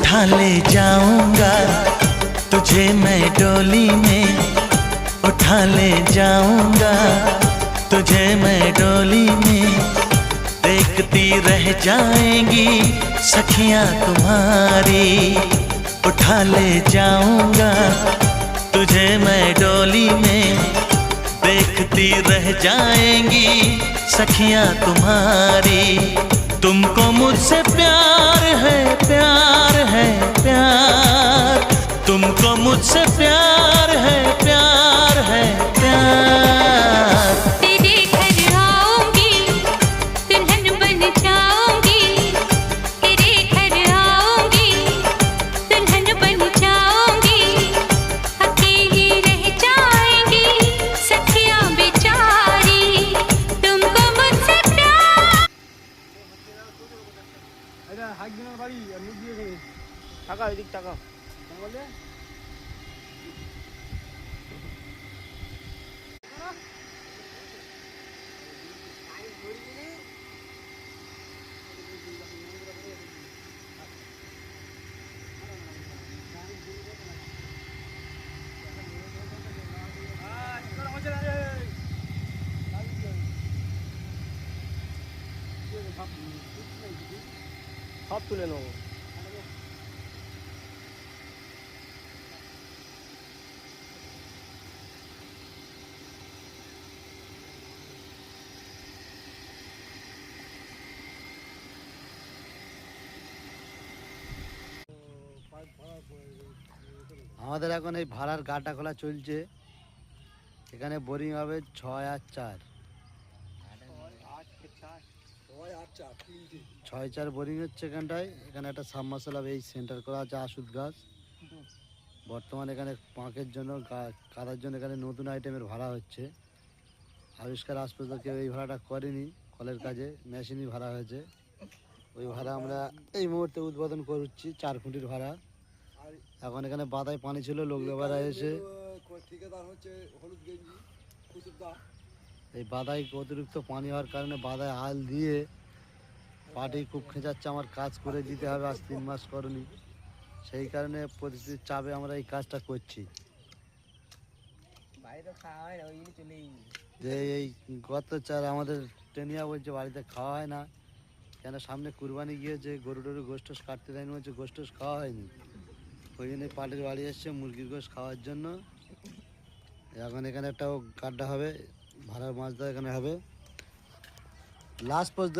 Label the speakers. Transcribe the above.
Speaker 1: उठा ले जाऊंगा तुझे मैं डोली में, उठा ले जाऊंगा तुझे मैं डोली में। देखती रह जाएंगी सखियां तुम्हारी, उठा ले जाऊंगा तुझे मैं डोली में। देखती रह जाएंगी सखियां तुम्हारी। तुमको मुझसे प्यार है, प्यार है, प्यार। तुमको मुझसे प्यार है, प्यार है, प्यार।
Speaker 2: तेरे घर आऊंगी दुल्हन बन जाऊंगी, तेरे घर आऊंगी दुल्हन बन जाऊंगी। अकेली रह जाएंगी सखियां बेचारी, तुमको मुझसे प्यार।
Speaker 3: হাইক দিনের বাড়ি আর মুখ দিয়ে গেলে টাকা ওইদিক টাকা বলে সব তুলে নেবো।
Speaker 4: আমাদের এখন এই ভাড়ার গাটা খোলা চলছে। এখানে বোরিং হবে 6 আর 4, 6-4 বোরিং হচ্ছে এখানটায়। এখানে একটা সাবমার্সেল হবে, এই সেন্টার করা আছে আশুদ গাছ। বর্তমানে এখানে পাঁকের জন্য কাদার জন্য এখানে নতুন আইটেমের ভাড়া হচ্ছে। আবিষ্কার আজ পর্যন্ত কেউ এই ভাড়াটা করেনি, কলের কাজে মেশিনই ভাড়া হয়েছে। ওই ভাড়া আমরা এই মুহূর্তে উদ্বোধন করছি, 4 ফুটির ভাড়া। এখন এখানে বাদায় পানি ছিল, লোক লেবাররা এসে এই বাদায় অতিরিক্ত পানি হওয়ার কারণে বাদায় আল দিয়ে পাটি খুব খেঁচাচ্ছে। আমার কাজ করে দিতে হবে, আজ 3 মাস করিনি। সেই কারণে পরিস্থিতির চাপে আমরা এই কাজটা করছি। যে এই গত 4 আমাদের টেনিয়া বলছে বাড়িতে খাওয়া হয় না কেন, সামনে কুরবানি গিয়েছে, গরু টরু গোশ টোশ কাটতে দেয়নি, বলছে গোশ টোশ খাওয়া হয়নি। ওই জন্য পাটির বাড়ি এসছে মুরগির গোশ খাওয়ার জন্য। এখন এখানে একটা গাড্ডা হবে, ভাড়ার মাছ দেওয়া এখানে হবে লাস্ট পর্যন্ত।